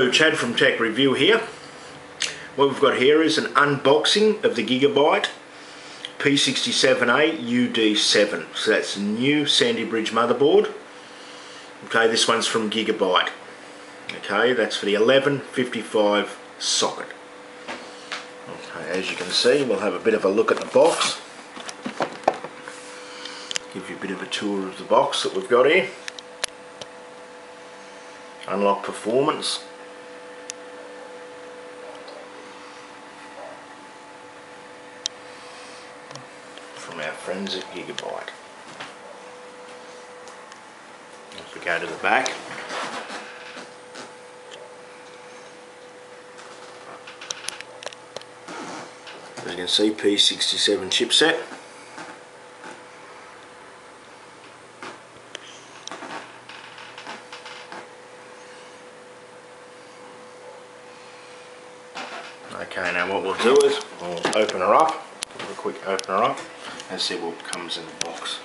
Hello, Chad from Tech Review here. What we've got here is an unboxing of the Gigabyte P67A-UD7. So that's a new Sandy Bridge motherboard. Okay, this one's from Gigabyte. Okay, that's for the 1155 socket. Okay, as you can see, we'll have a bit of a look at the box. Give you a bit of a tour of the box that we've got here. Unlock performance. From our friends at Gigabyte. If we go to the back, as you can see, P67 chipset. Okay, now what we'll do is we'll open her up, give a quick open her up and see what comes in the box.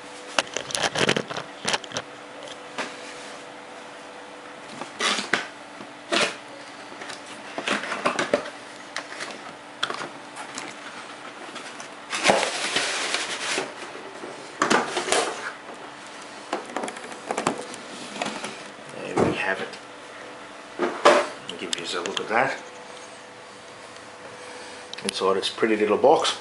There we have it. I'll give you a look at that. Inside its pretty little box.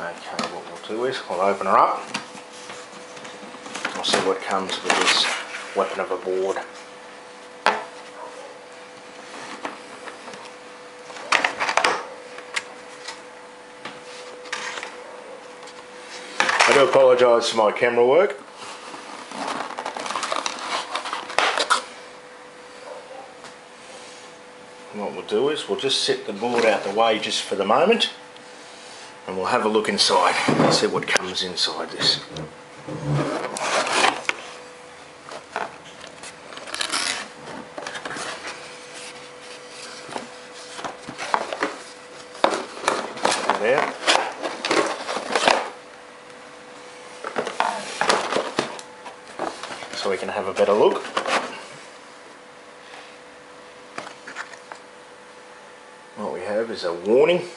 Okay, what we'll do is we'll open her up. We'll see what comes with this weapon of a board. I do apologise for my camera work. What we'll do is we'll just set the board out the way just for the moment, and we'll have a look inside and see what comes inside this. There. So we can have a better look. What we have is a warning.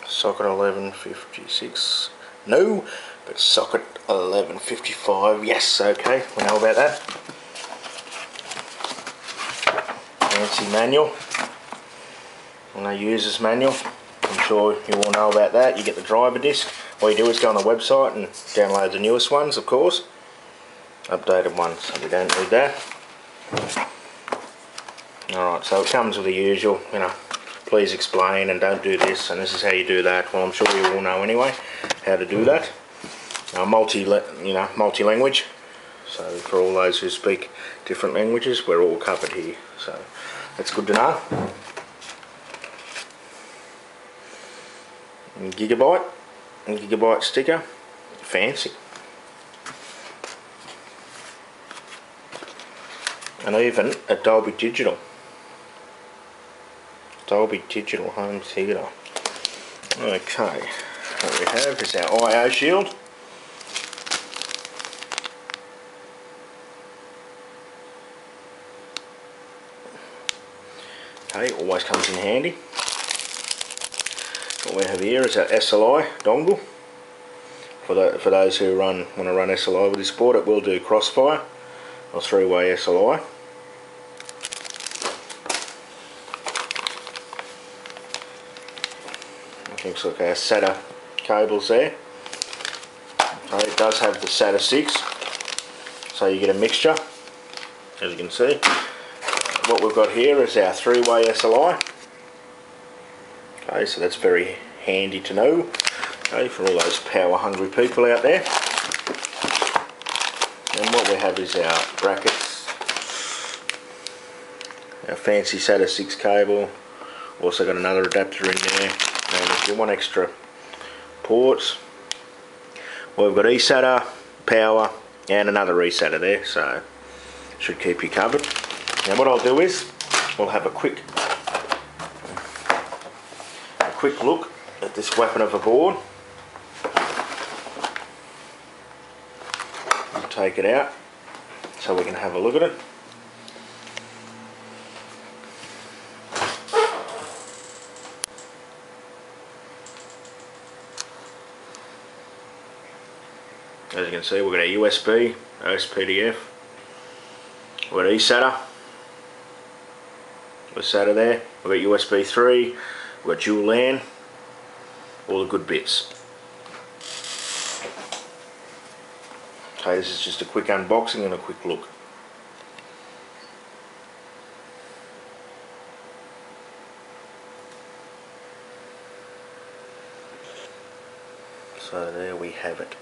Socket 1156. No, but socket 1155. Yes, okay, we know about that. Fancy manual. And a user's manual. I'm sure you all know about that. You get the driver disc. All you do is go on the website and download the newest ones, of course. Updated ones, so we don't need that. Alright, so it comes with the usual, you know, please explain and don't do this and this is how you do that. Well, I'm sure you all know anyway how to do that. Multi-language. So for all those who speak different languages, we're all covered here. So that's good to know. And Gigabyte sticker, fancy. And even a Dolby Digital home theatre. Okay, what we have is our I/O shield. Okay, always comes in handy. What we have here is our SLI dongle. For those who want to run SLI with this board, it will do crossfire or three-way SLI. Looks like our SATA cables there. Okay, it does have the SATA 6, so you get a mixture, as you can see. What we've got here is our three-way SLI. Okay, so that's very handy to know. Okay, for all those power-hungry people out there. And what we have is our brackets, our fancy SATA 6 cable. Also got another adapter in there. And if you want extra ports, well, we've got eSATA, power, and another eSATA there, so should keep you covered. Now what I'll do is we'll have a quick quick look at this weapon of a board. I'll take it out so we can have a look at it. As you can see, we've got a USB, OSPDF, we've got eSATA, we've got SATA there, we've got USB 3, we've got dual LAN, all the good bits. Okay, this is just a quick unboxing and a quick look. So there we have it.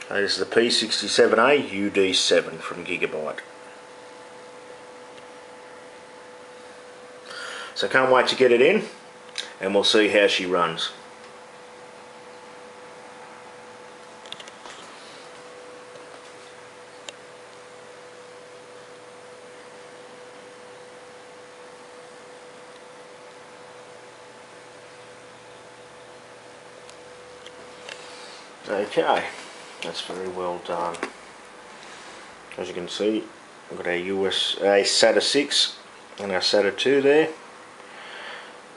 This is the P67A-UD7 from Gigabyte. So can't wait to get it in, and we'll see how she runs. Okay. That's very well done. As you can see, we've got a SATA 6 and our SATA 2 there.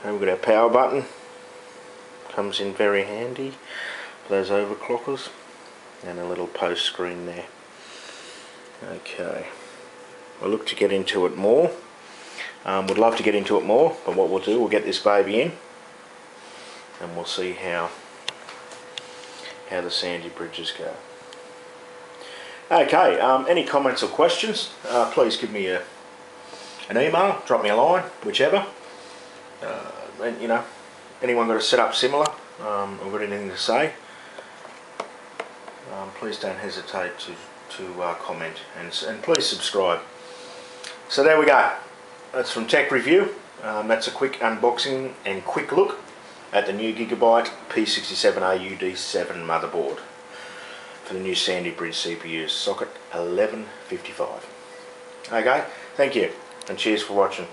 And we've got our power button. Comes in very handy for those overclockers. And a little post screen there. Okay. We'll look to get into it more. Would love to get into it more, but what we'll do, we'll get this baby in and we'll see how the sandy bridges go. Okay, any comments or questions, please give me an email, drop me a line, whichever. And you know, anyone got a setup similar or got anything to say, please don't hesitate to comment, and please subscribe. So there we go. That's from Tech Review. That's a quick unboxing and quick look at the new Gigabyte P67A-UD7 motherboard for the new Sandy Bridge CPU, socket 1155. Okay, thank you, and cheers for watching.